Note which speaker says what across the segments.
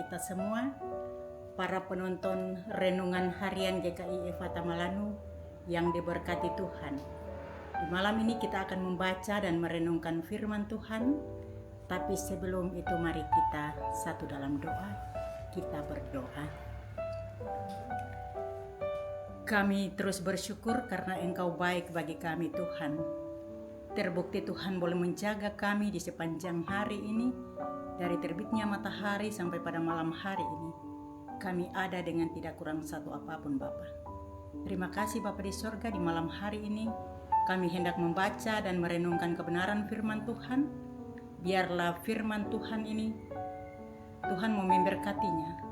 Speaker 1: kita semua, para penonton renungan harian GKI Ephatha Malanu yang diberkati Tuhan. Di malam ini kita akan membaca dan merenungkan firman Tuhan, tapi sebelum itu mari kita satu dalam doa. Kita berdoa. Kami terus bersyukur karena Engkau baik bagi kami, Tuhan. Terbukti Tuhan boleh menjaga kami di sepanjang hari ini, dari terbitnya matahari sampai pada malam hari ini. Kami ada dengan tidak kurang satu apapun, Bapa. Terima kasih Bapa di sorga, di malam hari ini kami hendak membaca dan merenungkan kebenaran firman Tuhan. Biarlah firman Tuhan ini Tuhan mau memberkatinya.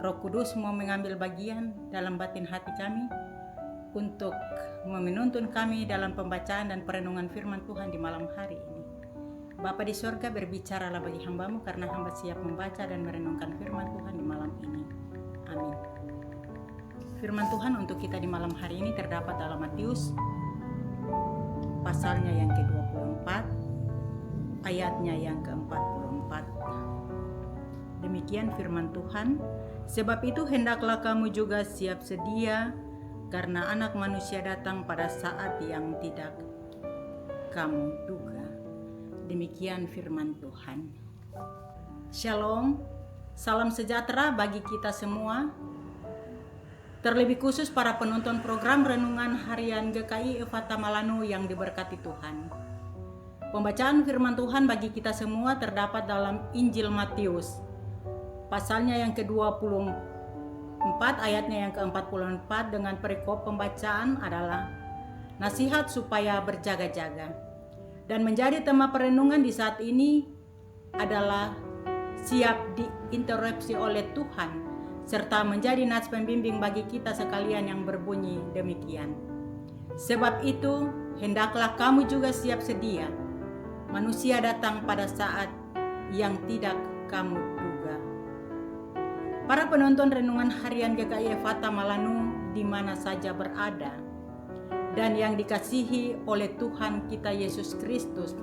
Speaker 1: Roh Kudus mau mengambil bagian dalam batin hati kami untuk menuntun kami dalam pembacaan dan perenungan firman Tuhan di malam hari ini. Bapa di sorga, berbicaralah bagi hamba-Mu karena hamba siap membaca dan merenungkan firman Tuhan di malam ini. Amin. Firman Tuhan untuk kita di malam hari ini terdapat dalam Matius pasalnya yang ke-24, ayatnya yang ke-44. Demikian firman Tuhan. Sebab itu hendaklah kamu juga siap sedia, karena Anak Manusia datang pada saat yang tidak kamu duga. Demikian firman Tuhan. Shalom, salam sejahtera bagi kita semua. Terlebih khusus para penonton program Renungan Harian GKI Ephatha Malanu yang diberkati Tuhan. Pembacaan firman Tuhan bagi kita semua terdapat dalam Injil Matius, pasalnya yang ke-24, ayatnya yang ke-44, dengan perikop pembacaan adalah nasihat supaya berjaga-jaga. Dan menjadi tema perenungan di saat ini adalah siap diinterupsi oleh Tuhan, serta menjadi nats pembimbing bagi kita sekalian yang berbunyi demikian. Sebab itu, hendaklah kamu juga siap sedia. Manusia datang pada saat yang tidak kamu duga. Para penonton renungan harian GKI Ephatha Malanu di mana saja berada, dan yang dikasihi oleh Tuhan kita Yesus Kristus,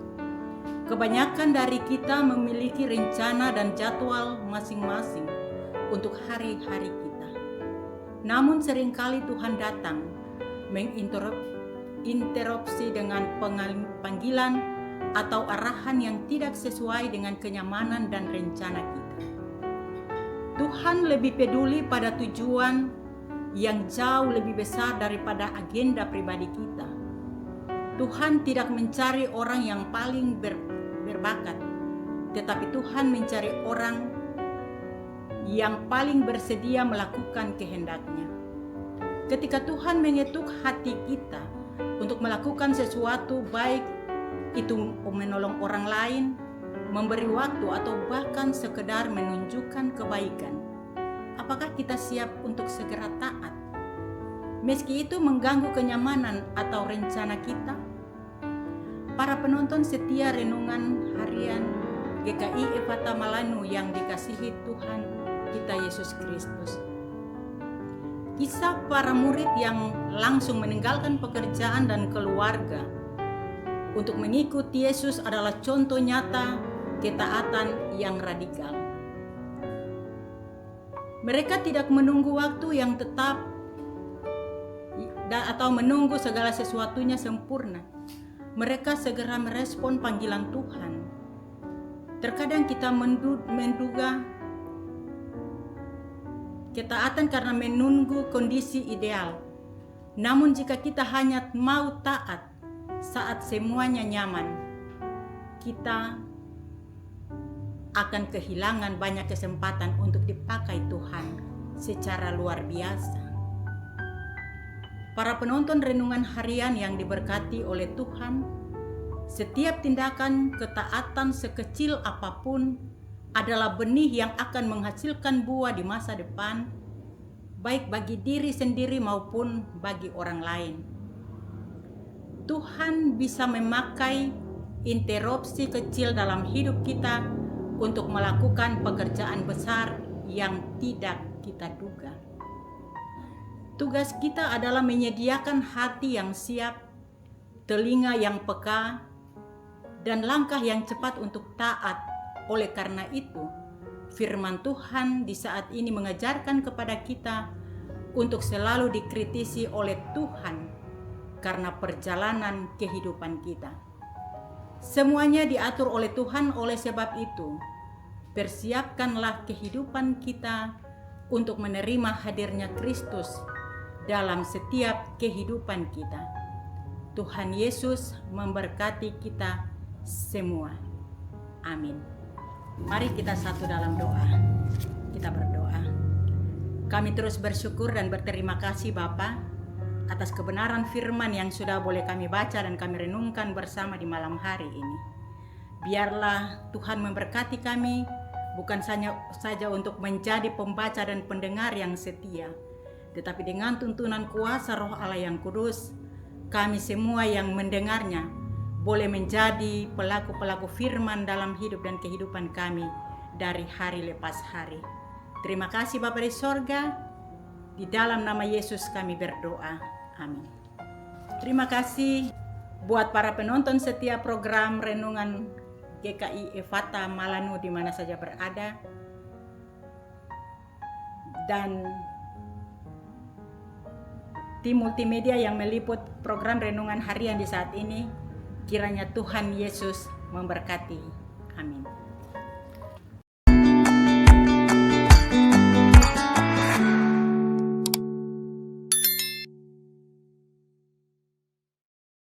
Speaker 1: kebanyakan dari kita memiliki rencana dan jadwal masing-masing untuk hari-hari kita. Namun seringkali Tuhan datang menginterupsi dengan panggilan atau arahan yang tidak sesuai dengan kenyamanan dan rencana kita. Tuhan lebih peduli pada tujuan yang jauh lebih besar daripada agenda pribadi kita. Tuhan tidak mencari orang yang paling berbakat, tetapi Tuhan mencari orang yang paling bersedia melakukan kehendaknya. Ketika Tuhan mengetuk hati kita untuk melakukan sesuatu, baik itu menolong orang lain, memberi waktu, atau bahkan sekedar menunjukkan kebaikan, apakah kita siap untuk segera taat? Meski itu mengganggu kenyamanan atau rencana kita. Para penonton setia renungan harian GKI Ephatha Malanu yang dikasihi Tuhan kita Yesus Kristus. Kisah para murid yang langsung meninggalkan pekerjaan dan keluarga untuk mengikuti Yesus adalah contoh nyata ketaatan yang radikal. Mereka tidak menunggu waktu yang tetap atau menunggu segala sesuatunya sempurna. Mereka segera merespon panggilan Tuhan. Terkadang kita menduga ketaatan karena menunggu kondisi ideal. Namun jika kita hanya mau taat saat semuanya nyaman, kita akan kehilangan banyak kesempatan untuk dipakai Tuhan secara luar biasa. Para penonton renungan harian yang diberkati oleh Tuhan, setiap tindakan ketaatan sekecil apapun adalah benih yang akan menghasilkan buah di masa depan, baik bagi diri sendiri maupun bagi orang lain. Tuhan bisa memakai interupsi kecil dalam hidup kita untuk melakukan pekerjaan besar yang tidak kita duga. Tugas kita adalah menyediakan hati yang siap, telinga yang peka, dan langkah yang cepat untuk taat. Oleh karena itu, firman Tuhan di saat ini mengajarkan kepada kita untuk selalu dikritisi oleh Tuhan karena perjalanan kehidupan kita. Semuanya diatur oleh Tuhan, oleh sebab itu persiapkanlah kehidupan kita untuk menerima hadirnya Kristus dalam setiap kehidupan kita. Tuhan Yesus memberkati kita semua. Amin. Mari kita satu dalam doa. Kita berdoa. Kami terus bersyukur dan berterima kasih Bapa atas kebenaran firman yang sudah boleh kami baca dan kami renungkan bersama di malam hari ini. Biarlah Tuhan memberkati kami, bukan saja untuk menjadi pembaca dan pendengar yang setia, tetapi dengan tuntunan kuasa Roh Allah yang kudus, kami semua yang mendengarnya boleh menjadi pelaku-pelaku firman dalam hidup dan kehidupan kami dari hari lepas hari. Terima kasih Bapa di sorga, di dalam nama Yesus kami berdoa. Amin. Terima kasih buat para penonton setiap program Renungan GKI Efata Malanu di mana saja berada. Dan tim multimedia yang meliput program Renungan Harian di saat ini. Kiranya Tuhan Yesus memberkati. Amin.